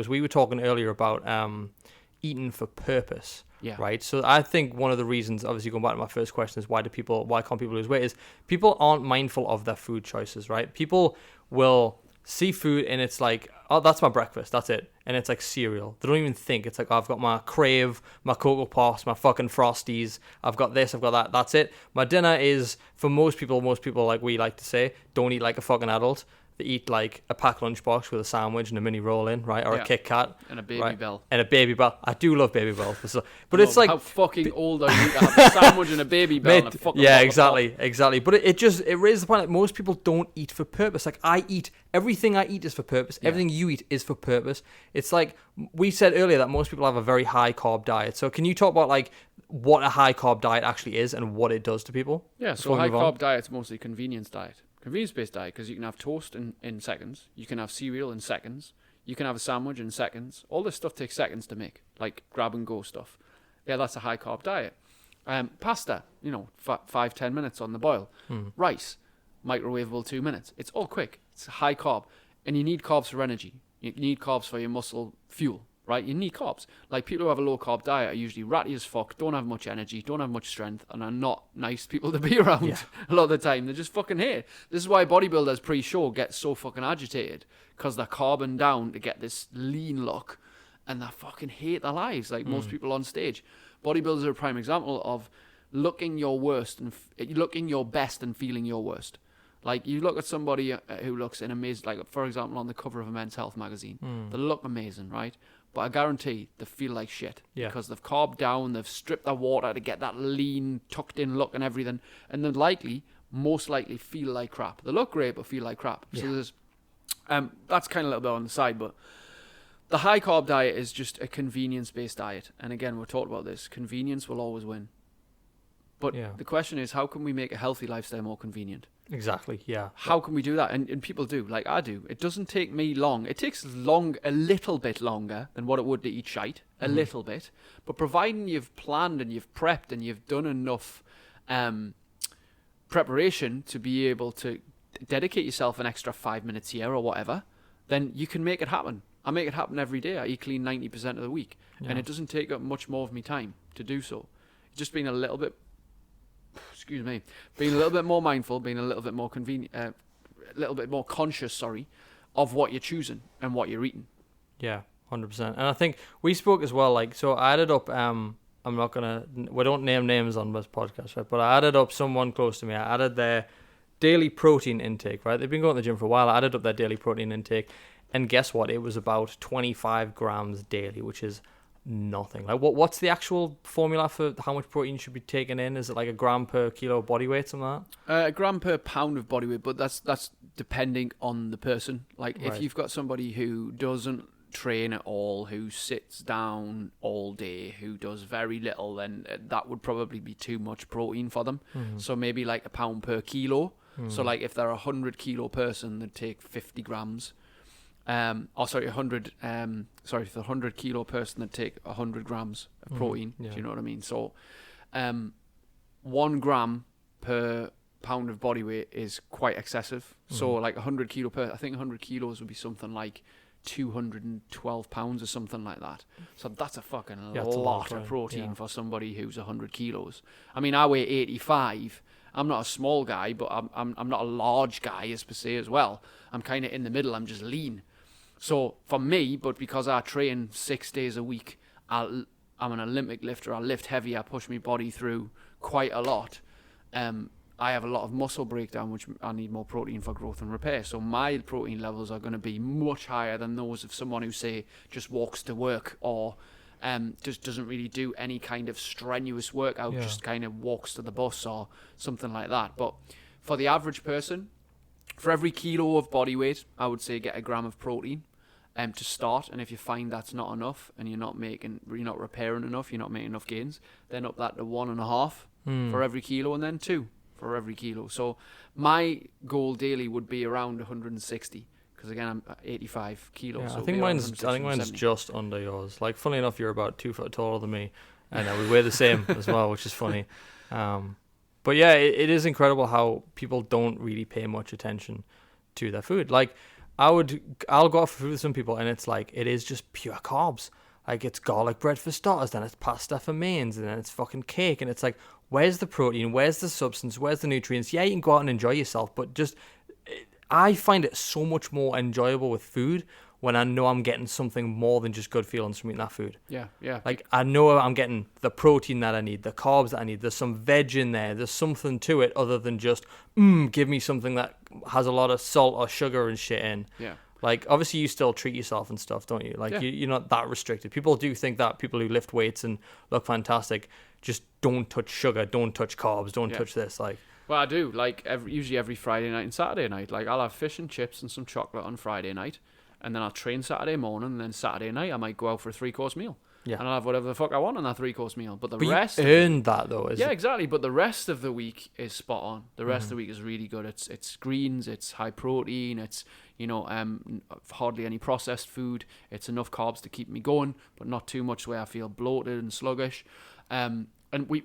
was we were talking earlier about eating for purpose. Yeah. Right. So I think one of the reasons, obviously going back to my first question, is why can't people lose weight? Is people aren't mindful of their food choices. Right. People will see food and it's like, oh, that's my breakfast. That's it. And it's like cereal. They don't even think. It's like, oh, I've got my Crave, my Cocoa Pops, my fucking Frosties. I've got this. I've got that. That's it. My dinner is, for most people, like we like to say, don't eat like a fucking adult. They eat like a packed lunchbox with a sandwich and a mini roll in, right? Or a Kit Kat. And a Baby right? Bell. And a Baby Bell. I do love Baby Bells. But it's like... How fucking old are you to have a sandwich and a Baby Bell and a fucking yeah, bottle of pop? exactly. But it raises the point that most people don't eat for purpose. Like, everything I eat is for purpose. Yeah. Everything you eat is for purpose. It's like, we said earlier that most people have a very high carb diet. So can you talk about like what a high carb diet actually is and what it does to people? Yeah, so high carb diet's mostly convenience diet. Convenience-based diet, because you can have toast in seconds, you can have cereal in seconds, you can have a sandwich in seconds. All this stuff takes seconds to make, like grab-and-go stuff. Yeah, that's a high-carb diet. Pasta, 5-10 minutes on the boil. Rice, microwavable 2 minutes. It's all quick. It's high carb. And you need carbs for energy. You need carbs for your muscle fuel, right? You need carbs. Like, people who have a low-carb diet are usually ratty as fuck, don't have much energy, don't have much strength, and are not nice people to be around a lot of the time. They just fucking hate it. This is why bodybuilders pre-show get so fucking agitated, because they're carbon down to get this lean look, and they fucking hate their lives, like most people on stage. Bodybuilders are a prime example of looking your worst and looking your best and feeling your worst. Like, you look at somebody who looks in amazing, like, for example, on the cover of a Men's Health magazine. They look amazing, right? But I guarantee they feel like shit. Yeah. Because they've carved down, they've stripped their water to get that lean, tucked-in look and everything. And they most likely feel like crap. They look great, but feel like crap. Yeah. So there's, that's kind of a little bit on the side, but the high-carb diet is just a convenience-based diet. And again, we're talking about this. Convenience will always win. But the question is, how can we make a healthy lifestyle more convenient? Exactly, yeah. How can we do that? And people do, like I do. It doesn't take me long. It takes a little bit longer than what it would to eat shite, a little bit. But providing you've planned and you've prepped and you've done enough preparation to be able to dedicate yourself an extra 5 minutes here or whatever, then you can make it happen. I make it happen every day. I eat clean 90% of the week. Yeah. And it doesn't take up much more of my time to do so. It's just been a little bit... being a little bit more mindful, being a little bit more convenient, a little bit more conscious, of what you're choosing and what you're eating. Yeah, 100%. And I think we spoke as well, like, so I added up, we don't name names on this podcast, right? But I added up someone close to me. I added their daily protein intake, right? They've been going to the gym for a while. I added up their daily protein intake, and guess what? It was about 25 grams daily, which is nothing. Like, what's the actual formula for how much protein should be taken in? Is it like a gram per kilo body weight, something like that? A gram per pound of body weight, but that's depending on the person. Like, right. If you've got somebody who doesn't train at all, who sits Down all day, who does very little, then that would probably be too much protein for them. So maybe like a pound per kilo. So like if they're a 100 kilo person, they'd take 50 grams. If they're a 100 kilo person, they'd take 100 grams of protein. Do you know what I mean? So 1 gram per pound of body weight is quite excessive. So like 100 kilos would be something like 212 pounds or something like that. So that's a fucking lot of protein for somebody who's 100 kilos. I mean, I weigh 85. I'm not a small guy, but I'm not a large guy as per se as well. I'm kind of in the middle. I'm just lean. So for me, but because I train 6 days a week, I'm an Olympic lifter. I lift heavy. I push my body through quite a lot. I have a lot of muscle breakdown, which I need more protein for growth and repair. So my protein levels are going to be much higher than those of someone who, say, just walks to work or just doesn't really do any kind of strenuous workout, just kind of walks to the bus or something like that. But for the average person, for every kilo of body weight, I would say get a gram of protein to start. And if you find that's not enough and you're not repairing enough, you're not making enough gains, then up that to 1.5 for every kilo, and then 2 for every kilo. So my goal daily would be around 160. Because again, I'm 85 kilos. Yeah, so I think mine's just under yours. Like, funnily enough, you're about 2 foot taller than me, and we weigh the same as well, which is funny. But yeah, it is incredible how people don't really pay much attention to their food. Like, I'll go out for food with some people, and it's like it is just pure carbs. Like it's garlic bread for starters, then it's pasta for mains, and then it's fucking cake, and it's like, where's the protein? Where's the substance? Where's the nutrients? Yeah, you can go out and enjoy yourself, but just I find it so much more enjoyable with food when I know I'm getting something more than just good feelings from eating that food. Yeah, yeah. Like, I know I'm getting the protein that I need, the carbs that I need, there's some veg in there, there's something to it other than just, give me something that has a lot of salt or sugar and shit in. Yeah. Like, obviously you still treat yourself and stuff, don't you? Like, Yeah. you're not that restricted. People do think that people who lift weights and look fantastic just don't touch sugar, don't touch carbs, don't touch this. Like, Well, I do. Like, usually every Friday night and Saturday night. Like, I'll have fish and chips and some chocolate on Friday night. And then I'll train Saturday morning, and then Saturday night I might go out for a 3-course meal. Yeah. And I'll have whatever the fuck I want on that 3-course meal. But you rest earned that though. yeah, exactly. But the rest of the week is spot on. The rest Mm-hmm. of the week is really good. It's greens, it's high protein, it's hardly any processed food. It's enough carbs to keep me going, but not too much where I feel bloated and sluggish. And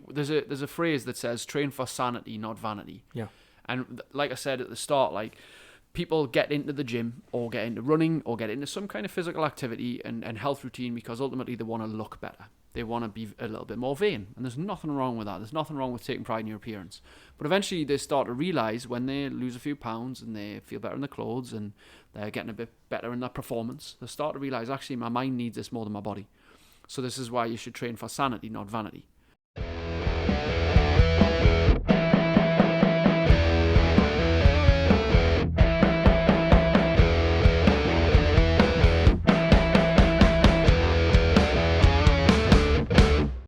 there's a phrase that says train for sanity, not vanity. Yeah. And like I said at the start, like, people get into the gym or get into running or get into some kind of physical activity and health routine because ultimately they want to look better. They want to be a little bit more vain. And there's nothing wrong with that. There's nothing wrong with taking pride in your appearance. But eventually they start to realise when they lose a few pounds and they feel better in their clothes and they're getting a bit better in their performance, they start to realise, actually, my mind needs this more than my body. So this is why you should train for sanity, not vanity.